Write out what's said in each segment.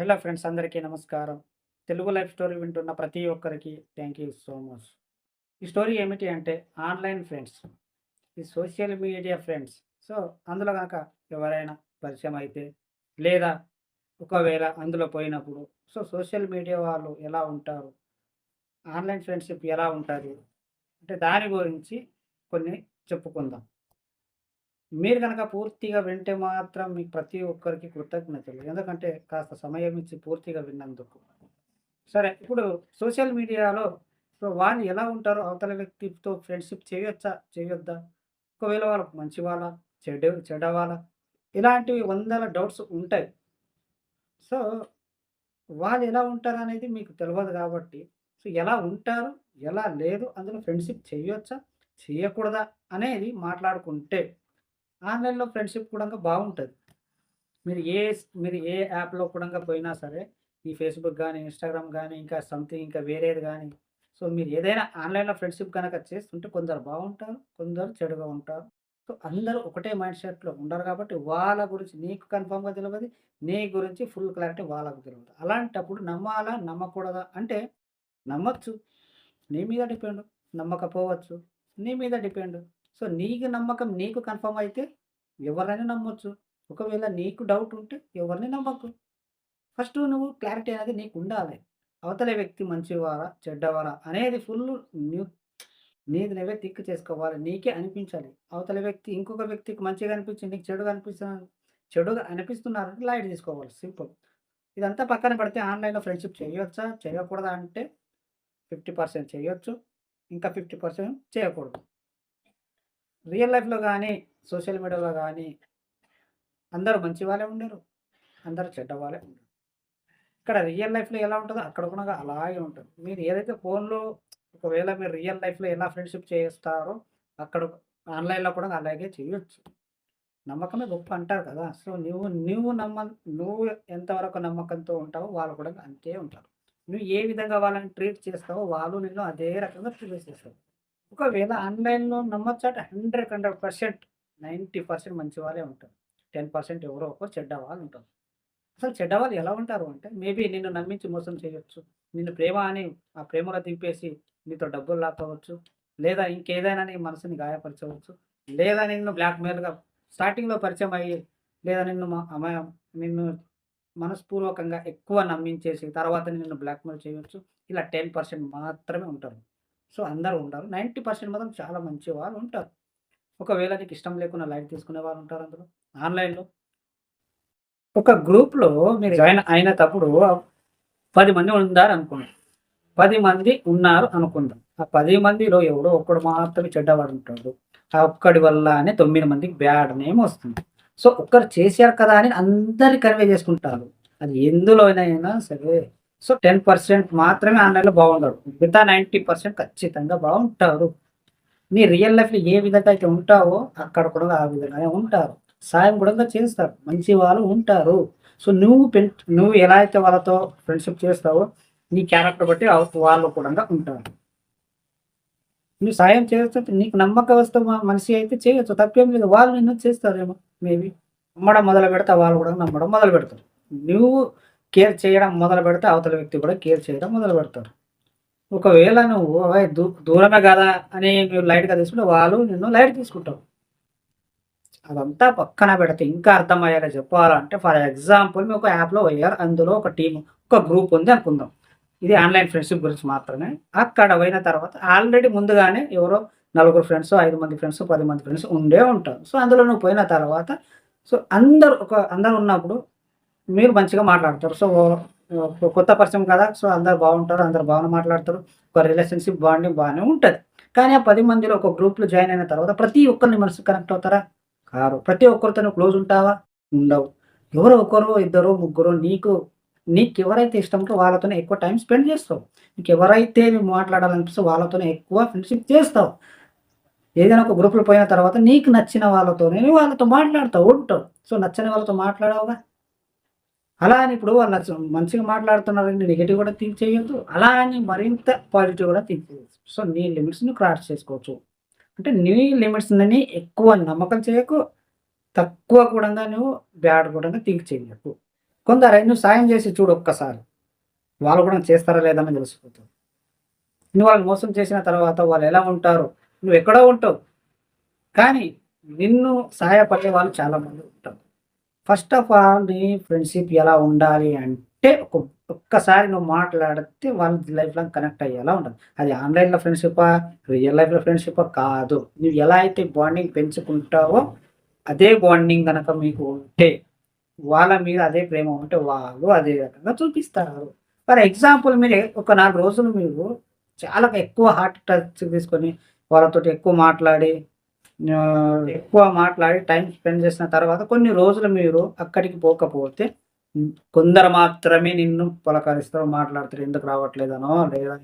Hello friends, అందరికీ నమస్కారం. Telugu life story వింటున్న ప్రతి ఒక్కరికి థ్యాంక్ యూ సో మచ్. ఈ స్టోరీ ఏమిటి అంటే ఆన్‌లైన్ ఫ్రెండ్స్. ఈ సోషల్ మీడియా ఫ్రెండ్స్. సో, అందులో గనక ఎవరైనా పరిచయం అయితే లేదా ఒకవేళ అందులో పోయినప్పుడు సోషల్ మీడియా వాళ్ళు ఎలా ఉంటారు? ఆన్‌లైన్ ఫ్రెండ్‌షిప్ ఎలా ఉంటది? అంటే దాని గురించి కొన్ని చెప్పుకుందాం. మీరు గనక పూర్తిగా వింటే మాత్రం మీకు ప్రతి ఒక్కరికి కృతజ్ఞతలు. ఎందుకంటే కాస్త సమయం ఇచ్చి పూర్తిగా విన్నందుకు. సరే. ఇప్పుడు సోషల్ మీడియాలో వాళ్ళు ఎలా ఉంటారో అవతల వ్యక్తితో ఫ్రెండ్‌షిప్ చేయొచ్చా? చేయొద్దా? ఒకవేళ వాళ్ళు మంచివాళ్ళా? చెడ్డవాళ్ళా? ఇలాంటివి వందల డౌట్స్ ఉంటాయి. సో, వాళ్ళు ఎలా ఉంటారనేది మీకు తెలవదు కాబట్టి, ఎలా ఉంటారు? ఎలా లేదు? అందులో ఫ్రెండ్‌షిప్ చేయొచ్చా? చేయకూడదా? అనేది మాట్లాడుకుంటే ఆన్‌లైన్‌లో ఫ్రెండ్‌షిప్ కూడంగా బావుంటది. మీరు ఏ యాప్‌లో కూడంగా పోయినా సరే, ఈ ఫేస్‌బుక్ గానీ, ఇన్‌స్టాగ్రామ్ గానీ, ఇంకా సంథింగ్ ఇంకా వేరేది గానీ, మీరు ఏదైనా ఆన్‌లైన్‌లో ఫ్రెండ్‌షిప్ గనక చేస్తుంటే కొందరు బావుంటారు, కొందరు చెడుగా ఉంటారు. అందరూ ఒకటే మైండ్ సెట్‌లో ఉండరు కాబట్టి, వాళ్ళ గురించి నీకు కన్ఫర్మ్‌గా తెలవది. నీ గురించి ఫుల్ క్లారిటీ వాళ్ళకి తెలవదు. అలాంటప్పుడు నమ్మాలా? నమ్మకూడదా? అంటే నమ్మొచ్చు. నీ మీద డిపెండు. నమ్మకపోవచ్చు. నీ మీద డిపెండు. నీకు నమ్మకం నీకు కన్ఫర్మ్ అయితే ఎవరినైనా నమ్మొచ్చు. ఒకవేళ నీకు డౌట్ ఉంటే ఎవరిని నమ్మకు. ఫస్ట్ నువ్వు క్లారిటీ అనేది నీకుండాలి. అవతల వ్యక్తి మంచివారా? చెడ్డవారా? అనేది ఫుల్లు న్యూ నీది నువ్వే థింక్ చేసుకోవాలి. నీకే అనిపించాలి. అవతల వ్యక్తి ఇంకొక వ్యక్తికి మంచిగా అనిపించి నీకు చెడుగా అనిపిస్తున్నారంటే లైట్ తీసుకోవాలి. సింపుల్. ఇదంతా పక్కన పెడితే ఆన్‌లైన్‌లో ఫ్రెండ్‌షిప్ చేయొచ్చా? చేయకూడదా? అంటే 50% చేయొచ్చు. ఇంకా 50% చేయకూడదు. రియల్ లైఫ్‌లో గానీ, సోషల్ మీడియాలో గానీ అందరూ మంచి వాళ్ళే ఉండరు. అందరూ చెడ్డవాళ్ళే ఉండరు. ఇక్కడ రియల్ లైఫ్‌లో ఎలా ఉంటదో అక్కడ కూడా అలాగే ఉంటది. మీరు ఏదైతే ఫోన్‌లో ఒకవేళ మీరు రియల్ లైఫ్‌లో ఎలా ఫ్రెండ్‌షిప్ చేస్తారో అక్కడ ఆన్‌లైన్‌లో కూడా అలాగే చేయొచ్చు. నమ్మకమే గొప్ప అంటారు కదా! నువ్వు ఎంతవరకు నమ్మకంతో ఉంటావో వాళ్ళు కూడా అంతే ఉంటారు. నువ్వు ఏ విధంగా వాళ్ళని ట్రీట్ చేస్తావో వాళ్ళు నిన్ను అదే రకంగా ట్రీట్ చేస్తారు. ఒకవేళ ఆన్‌లైన్‌లో నమ్మొచ్చట 100% 90% మంచి వాళ్ళే ఉంటారు. 10% ఎవరో ఒకరు చెడ్డవాళ్ళు ఉంటారు. అసలు చెడ్డవాళ్ళు ఎలా ఉంటారు అంటే, మేబీ నిన్ను నమ్మించి మోసం చేయొచ్చు. నిన్ను ప్రేమ అని ఆ ప్రేమలో దింపేసి నీతో డబ్బులు లాక్కోవచ్చు. లేదా ఇంకేదైనా నీ మనసుని గాయపరచవచ్చు. లేదా నిన్ను బ్లాక్‌మెయిల్‌గా స్టార్టింగ్‌లో పరిచయం అయ్యి, లేదా నిన్ను మనస్పూర్వకంగా ఎక్కువ నమ్మించేసి తర్వాత నిన్ను బ్లాక్‌మెయిల్ చేయొచ్చు. ఇలా 10% మాత్రమే ఉంటారు. అందరూ ఉండరు. 90% మాత్రం చాలా మంచి వాళ్ళు ఉంటారు. ఒకవేళ నీకు ఇష్టం లేకున్నా లైట్ తీసుకునే వాళ్ళు ఉంటారు అందులో. ఆన్‌లైన్‌లో ఒక గ్రూప్‌లో మీరు జాయిన్ అయినటప్పుడు 10 మంది ఉన్నారనుకోండి. 10 మంది ఉన్నారు అనుకుందాం. ఆ 10 మందిలో ఎవడో ఒక్కడు మాత్రమే చెడ్డవాడుంటాడు. ఆ ఒక్కడి వల్లనే 9 మందికి బ్యాడ్ నేమ్ వస్తుంది. ఒక్కరు చేశారు కదా అని అందరూ కన్వే చేసుకుంటారు. అది ఎందులోనైనా సరే. 10% మాత్రమే ఆన్‌లైన్‌లో బాగుండరు. మిగతా 90% ఖచ్చితంగా బావుంటారు. నీ రియల్ లైఫ్‌లో ఏ విధంగా అయితే ఉంటావో అక్కడ కూడా ఆ విధంగానే ఉంటారు. సాయం కూడా చేస్తారు. మంచి వాళ్ళు ఉంటారు. నువ్వు ఎలా అయితే వాళ్ళతో ఫ్రెండ్‌షిప్ చేస్తావో నీ క్యారెక్టర్ బట్టి వాళ్ళు కూడా ఉంటారు. నువ్వు సాయం చేస్తుంటే నీకు నమ్మకస్తుత మనిషి అయితే చేయొచ్చు. తప్పేం లేదు. వాళ్ళు నిన్ను చేస్తారేమో మేబీ. నమ్మడం మొదలుపెడితే వాళ్ళు కూడా నమ్మడం మొదలుపెడతారు. నువ్వు కేర్ చేయడం మొదలుపెడితే అవతల వ్యక్తి కూడా కేర్ చేయడం మొదలుపెడతారు. ఒకవేళ నువ్వు ఓయ్ దూరమే గదా! అని నువ్వు లైట్‌గా తీసుకుంటే వాళ్ళు నిన్ను లైట్ తీసుకుంటారు. అదంతా పక్కన పెడితే ఇంకా అర్థమయ్యేలా చెప్పాలంటే ఫర్ ఎగ్జాంపుల్ మీరు ఒక యాప్‌లో పోయారు. అందులో ఒక టీమ్, ఒక గ్రూప్ ఉంది అనుకుందాం. ఇది ఆన్‌లైన్ ఫ్రెండ్‌షిప్ గురించి మాత్రమే. అక్కడ పోయిన తర్వాత ఆల్రెడీ ముందుగానే ఎవరో నలుగురు ఫ్రెండ్సో, 5 మంది ఫ్రెండ్సో, 10 మంది ఫ్రెండ్స్ ఉండే ఉంటారు. అందులో నువ్వు పోయిన తర్వాత అందరూ ఉన్నప్పుడు మీరు మంచిగా మాట్లాడతారు. కొత్త పరిచయం కదా! అందరూ బావుంటారు. అందరూ బాగానే మాట్లాడతారు. ఒక రిలేషన్‌షిప్ బాండింగ్ బానే ఉంటది. కానీ ఆ 10 మందిలో ఒక గ్రూప్‌లో జాయిన్ అయిన తర్వాత ప్రతి ఒక్కరిని మనసుకి కనెక్ట్ అవుతారా? కారు. ప్రతి ఒక్కరితోను క్లోజ్ ఉంటావా? ఉండవు. ఎవరో ఒకరో, ఇద్దరో, ముగ్గురో నీకెవరైతే ఇష్టమో వాళ్ళతోనే ఎక్కువ టైమ్ స్పెండ్ చేస్తావు. నీకెవరైతే మాట్లాడాలనిపిస్తే వాళ్ళతోనే ఎక్కువ ఫ్రెండ్‌షిప్ చేస్తావు. ఏదైనా ఒక గ్రూప్‌లో పోయిన తర్వాత నీకు నచ్చిన వాళ్ళతో మాట్లాడుతావు, ఉంటావు. నచ్చని వాళ్ళతో మాట్లాడవుగా. అలా అని ఇప్పుడు వాళ్ళు మంచిగా మాట్లాడుతున్నారని నెగెటివ్ కూడా థింక్ చేయొద్దు. అలా అని మరింత పాజిటివ్ కూడా థింక్ చేయొద్దు. నీ లిమిట్స్ నువ్వు క్రాస్ చేసుకోవచ్చు. అంటే నీ లిమిట్స్‌ని ఎక్కువ నమ్మకం చేయకు. తక్కువ కూడంగా నువ్వు బ్యాడ్ కూడంగా థింక్ చేయకు. కొందరు నువ్వు సాయం చేసి చూడు ఒక్కసారి. వాళ్ళు కూడా చేస్తారా లేదా అని తెలిసిపోతుంది. నువ్వు వాళ్ళని మోసం చేసిన తర్వాత వాళ్ళు ఎలా ఉంటారో, నువ్వెక్కడో ఉంటావు. కానీ నిన్ను సహాయపడే వాళ్ళు చాలామంది ఉంటారు. ఫస్ట్ ఆఫ్ ఆల్ నీ ఫ్రెండ్‌షిప్ ఎలా ఉండాలి అంటే, ఒక్కసారి నువ్వు మాట్లాడితే వాళ్ళు లైఫ్ లాంగ్ కనెక్ట్ అయ్యేలా ఉండాలి. అది ఆన్‌లైన్‌లో ఫ్రెండ్‌షిప్పా, రియల్ లైఫ్‌లో ఫ్రెండ్‌షిప్పా కాదు. నువ్వు ఎలా అయితే బాండింగ్ పెంచుకుంటావో, అదే బాండింగ్ గనక మీకు ఉంటే, వాళ్ళ మీద అదే ప్రేమ ఉంటే, వాళ్ళు అదే రకంగా చూపిస్తారు. ఫర్ ఎగ్జాంపుల్ మీరు ఒక 4 రోజులు మీరు చాలా ఎక్కువ హార్ట్ టచ్ తీసుకొని, వాళ్ళతోటి ఎక్కువ మాట్లాడి టైమ్ స్పెండ్ చేసిన తర్వాత కొన్ని రోజులు మీరు అక్కడికి పోకపోతే కొందరు మాత్రమే నిన్ను పలకరిస్తారు, మాట్లాడతారు. ఎందుకు రావట్లేదనో, లేదా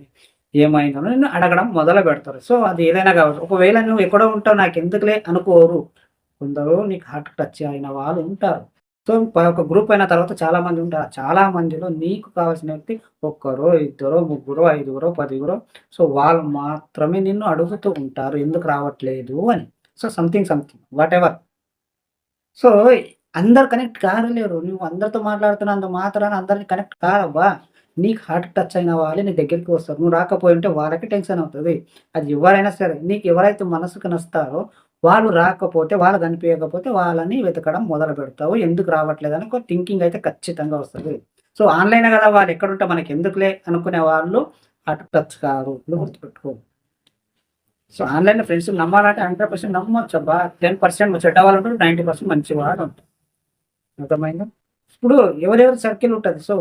ఏమైందనో నిన్ను అడగడం మొదలుపెడతారు. సో, అది ఏదైనా కావచ్చు. ఒకవేళ నువ్వు ఎక్కడో ఉంటావు నాకెందుకులే అనుకోరు. కొందరు నీకు హార్ట్ టచ్ అయిన వాళ్ళు ఉంటారు. సో, ఒక గ్రూప్ అయిన తర్వాత చాలామంది ఉంటారు. చాలా మందిలో నీకు కావాల్సిన వ్యక్తి ఒక్కరో, ఇద్దరో, ముగ్గురో, ఐదుగురో, పదిగురో. సో, వాళ్ళు మాత్రమే నిన్ను అడుగుతూ ఉంటారు. ఎందుకు రావట్లేదు అని. So, something whatever. సో, అందరు కనెక్ట్ కారలేరు. నువ్వు అందరితో మాట్లాడుతున్నంత మాత్రాన అందరిని కనెక్ట్ కారవ్వా. నీకు హార్ట్ టచ్ అయిన వాళ్ళే నీ దగ్గరికి వస్తారు. నువ్వు రాకపోయుంటే వాళ్ళకి టెన్షన్ అవుతది. అది ఎవరైనా సరే. నీకు ఎవరైతే మనసుకు నస్తారో వాళ్ళు రాకపోతే, వాళ్ళు కనిపియకపోతే వాళ్ళని వెతకడం మొదలుపెడతావు. ఎందుకు రావట్లేదని ఒక థింకింగ్ అయితే ఖచ్చితంగా వస్తది. సో, ఆన్‌లైనే గదా! వాళ్ళెక్కడుంటే మనకెందుకులే అనుకునే వాళ్ళు హార్ట్ టచ్ కారు. ఇది గుర్తుపెట్టుకో. సో, ఆన్‌లైన్‌లో ఫ్రెండ్స్ నమ్మాలంటే 100% నమ్మొచ్చబ్బా. 10% చెడ్డవాళ్ళుంటారు. 90% మంచివారుంటారు. అర్థమైందా? ఇప్పుడు ఎవరెవరి సర్కిల్ ఉంటది. సో,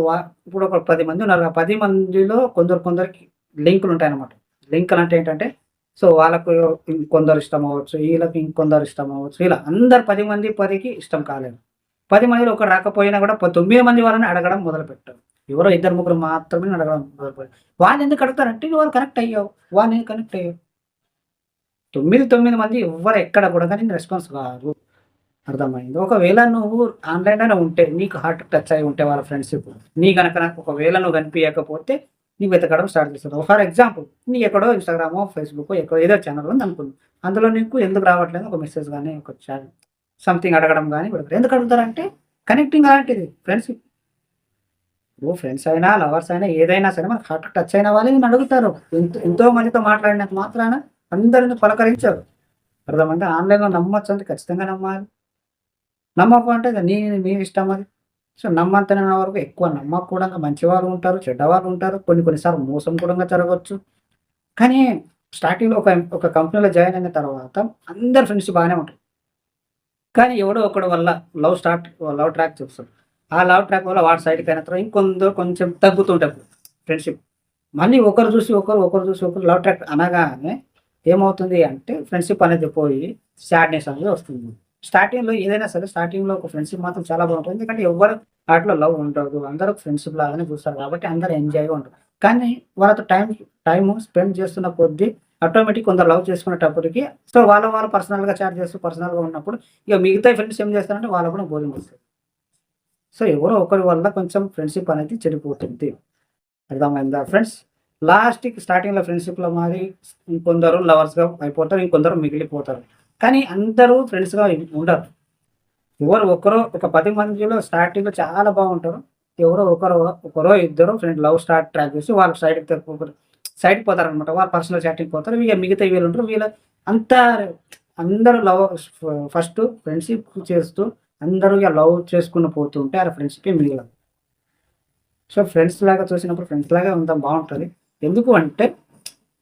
ఇప్పుడు ఒక 10 మంది ఉన్నారు. ఆ 10 మందిలో కొందరికి లింకులుంటాయన్నమాట. లింకులంటే ఏంటంటే, సో, వాళ్ళకు ఇంకొందరు ఇష్టమవ్వచ్చు. ఈళ్ళకి ఇంకొందరు ఇష్టమవ్వచ్చు. ఇలా అందరు 10 మంది 10కి ఇష్టం కాలేదు. 10 మందిలో ఒకరు రాకపోయినా కూడా 9 మంది వాళ్ళని అడగడం మొదలుపెట్టారు. ఎవరో ఇద్దరు ముగ్గురు మాత్రమే అడగడం మొదలుపెట్టారు. వాళ్ళెందుకు అడుగుతారంటే, నువ్వు వాళ్ళు కనెక్ట్ అయ్యావు. వాళ్ళెందుకు కనెక్ట్ అయ్యావు. 9 మంది ఎవ్వరు ఎక్కడ కూడా గాని రెస్పాన్స్ కారు. అర్థమైంది. ఒకవేళ నువ్వు ఆన్‌లైన్‌లోనే ఉంటే, నీకు హార్ట్ టచ్ అయ్యి ఉంటే వాళ్ళ ఫ్రెండ్‌షిప్, నీ గనక నాకు ఒకవేళ నువ్వు కనిపియకపోతే, నీవు వెతకడం స్టార్ట్ చేస్తావు. ఫర్ ఎగ్జాంపుల్ నీకెక్కడో ఇన్‌స్టాగ్రామో, ఫేస్‌బుక్కో ఎక్కడో ఏదో ఛానెల్ ఉందనుకుందాం. అందులో నీకు ఎందుకు రావట్లేదు ఒక మెసేజ్ గాని, ఒక చాట్ సంథింగ్ అడగడం గాని పెడతారు. ఎందుకు అడుగుతారంటే కనెక్టింగ్ అలాంటిది ఫ్రెండ్‌షిప్. ఇప్పుడు ఫ్రెండ్స్ అయినా, లవర్స్ అయినా ఏదైనా సరే మనకు హార్ట్ టచ్ అయిన వాళ్ళే నిన్ను అడుగుతారు. ఎంతో మందితో మాట్లాడినంత మాత్రాన అందరిని పలకరించరు. అర్థమైందా? ఆన్‌లైన్‌లో నమ్మొచ్చంటే ఖచ్చితంగా నమ్మాలి. నమ్మకు అంటే నీ ఇష్టం అది. సో, నమ్మనంత వరకు ఎక్కువ నమ్మకూడంగా మంచివాళ్ళు ఉంటారు, చెడ్డవాళ్ళు ఉంటారు. కొన్ని సార్లు మోసం కూడంగా జరగొచ్చు. కానీ స్టార్టింగ్‌లో ఒక కంపెనీలో జాయిన్ అయిన తర్వాత అందరి ఫ్రెండ్స్ బాగానే ఉంటారు. కానీ ఎవడో ఒకడు వల్ల లవ్ ట్రాక్ చూస్తాడు. ఆ లవ్ ట్రాక్ వల్ల వాడి సైడ్‌కి అయిన తర్వాత కొంచెం తగ్గుతుంటది ఫ్రెండ్‌షిప్. మళ్ళీ ఒకరు చూసి ఒకరు చూసి ఒకరు లవ్ ట్రాక్ అనగానే ఏమవుతుంది అంటే ఫ్రెండ్‌షిప్ అనేది పోయి సాడ్‌నెస్ అనేది వస్తుంది. స్టార్టింగ్‌లో ఏదైనా సరే స్టార్టింగ్‌లో ఒక ఫ్రెండ్‌షిప్ మాత్రం చాలా బాగుంటుంది. ఎందుకంటే ఎవ్వరు ఆటిలో లవ్ ఉండదు. అందరూ ఫ్రెండ్‌షిప్ లాగానే చూస్తారు కాబట్టి అందరూ ఎంజాయ్‌గా ఉంటారు. కానీ వాళ్ళతో టైము స్పెండ్ చేస్తున్న కొద్దీ ఆటోమేటిక్ కొందరు లవ్ చేసుకునేటప్పటికి సో, వాళ్ళు పర్సనల్‌గా చాట్ చేస్తూ పర్సనల్‌గా ఉన్నప్పుడు ఇక మిగతా ఫ్రెండ్స్ ఏం చేస్తారంటే వాళ్ళకి కూడా బోరింగ్ వస్తది. సో, ఎవరో ఒకరి వల్ల కొంచెం ఫ్రెండ్‌షిప్ అనేది చెడిపోతుంది. అర్థమైందా ఫ్రెండ్స్? లాస్ట్‌కి స్టార్టింగ్‌లో ఫ్రెండ్‌షిప్‌లో మారి ఇంకొందరు లవర్స్‌గా అయిపోతారు. ఇంకొందరు మిగిలిపోతారు. కానీ అందరూ ఫ్రెండ్స్‌గా ఉండరు. ఎవరు ఒకరో ఒక 10 మందిలో స్టార్టింగ్‌లో చాలా బాగుంటారు. ఎవరో ఒకరో ఇద్దరో లవ్ ట్రాక్ చేసి వాళ్ళు సైడ్‌కి పోతారనమాట. వాళ్ళు పర్సనల్ చాటింగ్‌కి పోతారు. ఇగ మిగతా వీళ్ళుంటారు. అంతా అందరూ ఫస్ట్ ఫ్రెండ్‌షిప్ చేస్తూ అందరూ ఇగ లవ్ చేసుకుంటూ పోతుంటే ఆ ఫ్రెండ్‌షిపే మిగలదు. సో, ఫ్రెండ్స్ లాగా ఉందాం బావుంటది. ఎందుకు అంటే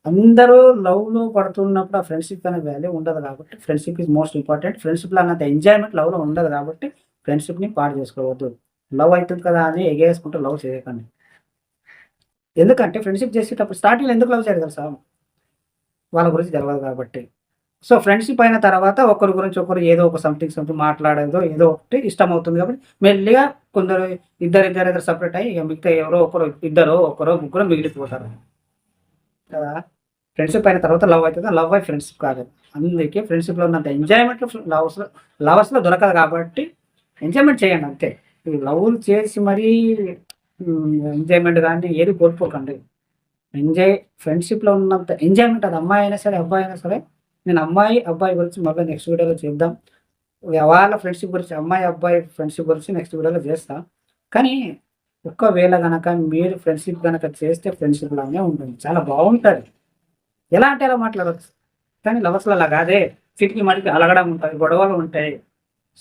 అందరూ లవ్‌లో పడుతున్నప్పుడు ఆ ఫ్రెండ్‌షిప్ అనే వాల్యూ ఉండదు కాబట్టి ఫ్రెండ్‌షిప్ ఈజ్ మోస్ట్ ఇంపార్టెంట్. ఫ్రెండ్‌షిప్‌లో అన్నంత ఎంజాయ్‌మెంట్ లవ్‌లో ఉండదు కాబట్టి ఫ్రెండ్‌షిప్‌ని పాడు చేసుకోవద్దు. లవ్ అయితది కదా అని ఎగేసుకుంటూ లవ్ చేయకండి. ఎందుకంటే ఫ్రెండ్‌షిప్ చేసేటప్పుడు స్టార్టింగ్‌లో ఎందుకు లవ్ చేయరు తెలుసా? వాళ్ళ గురించి తెలవదు కాబట్టి. సో, ఫ్రెండ్‌షిప్ అయిన తర్వాత ఒకరి గురించి ఒకరు ఏదో ఒక సంథింగ్ మాట్లాడేదో ఏదో ఒకటి ఇష్టమవుతుంది కాబట్టి మెల్లిగా కొందరు ఇద్దరు సెపరేట్ అయ్యి ఇగ మిగతా ఎవరో ఒకరు ఒకరో ముగ్గురో మిగిలిపోతారు. కదా! ఫ్రెండ్‌షిప్ అయిన తర్వాత లవ్ అయితది. లవ్ అయి ఫ్రెండ్‌షిప్ కాదు. అందుకే ఫ్రెండ్‌షిప్‌లో ఉన్నంత ఎంజాయ్‌మెంట్ లవర్స్‌లో దొరకదు కాబట్టి ఎంజాయ్‌మెంట్ చేయండి అంతే. ఈ లవ్‌లు చేసి మరీ ఎంజాయ్‌మెంట్ గాని ఏది కోల్పోకండి. ఎంజాయ్ ఫ్రెండ్‌షిప్‌లో ఉన్నంత ఎంజాయ్‌మెంట్ అది అమ్మాయి అయినా సరే, అబ్బాయి అయినా సరే. నేను అమ్మాయి, అబ్బాయి గురించి మళ్ళీ నెక్స్ట్ వీడియోలో చేద్దాం. వాళ్ళ ఫ్రెండ్‌షిప్ గురించి అమ్మాయి, అబ్బాయి ఫ్రెండ్‌షిప్ గురించి నెక్స్ట్ వీడియోలో చేస్తా. కానీ ఒకవేళ గనక మీరు ఫ్రెండ్‌షిప్ గనక చేస్తే ఫ్రెండ్‌షిప్ లాగానే ఉంటుంది. చాలా బావుంటది. ఎలా అంటే అలా మాట్లాడొచ్చు. కానీ లవర్స్‌లో అలా కాదే. చీటికి మాటికి అలగడం ఉంటది. గొడవలు ఉంటాయి.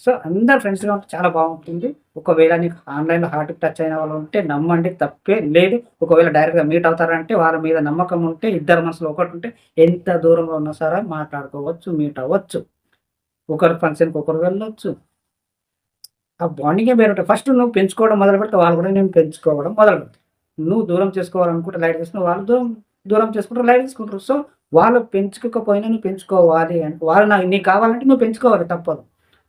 సో, అందరు ఫ్రెండ్స్‌గా ఉంటే చాలా బావుంటుంది. ఒకవేళ నీకు ఆన్‌లైన్‌లో హార్ట్‌కి టచ్ అయిన వాళ్ళు ఉంటే నమ్మండి తప్పే లేదు. ఒకవేళ డైరెక్ట్‌గా మీట్ అవుతారంటే వాళ్ళ మీద నమ్మకం ఉంటే ఇద్దరి మనసులో ఒకటుంటే ఎంత దూరంలో ఉన్నా సరే మాట్లాడుకోవచ్చు, మీట్ అవ్వచ్చు. ఒకరు ఫంక్షన్‌కి ఒకరు వెళ్ళొచ్చు. ఆ బాండింగే వేరుంటది. ఫస్ట్ నువ్వు పెంచుకోవడం మొదలుపెడితే వాళ్ళు కూడా నేను పెంచుకోవడం మొదలుపెడతారు. నువ్వు దూరం చేసుకోవాలనుకుంటే లైట్ తీసుకుని వాళ్ళు దూరం దూరం చేసుకుంటారు, లైట్ తీసుకుంటారు. సో, వాళ్ళు పెంచుకోకపోయినా నువ్వు పెంచుకోవాలి అంటే వాళ్ళు నీకు కావాలంటే నువ్వు పెంచుకోవాలి తప్పదు.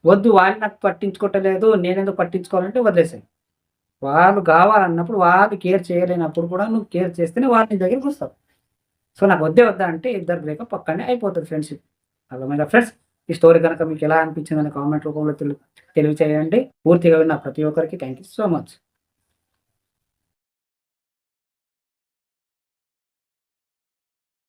వద్దు వాళ్ళు నాకు పట్టించుకోవట్లేదు నేనెందుకు పట్టించుకోవాలంటే వదిలేసేయి. వాళ్ళు కావాలన్నప్పుడు వాళ్ళు కేర్ చేయలేనప్పుడు కూడా నువ్వు కేర్ చేస్తేనే వాళ్ళు నీ దగ్గరికొస్తారు. సో, నాకు వద్దే వద్దా అంటే ఇద్దరు బ్రేకప్ అక్కడనే అయిపోతది ఫ్రెండ్‌షిప్. అర్థమైందా ఫ్రెండ్స్? ఈ స్టోరీ గనక మీకెలా అనిపించిందని కామెంట్ రూపంలో తెలియచేయండి. పూర్తిగా విన్న ప్రతి ఒక్కరికి థాంక్ యూ సో మచ్.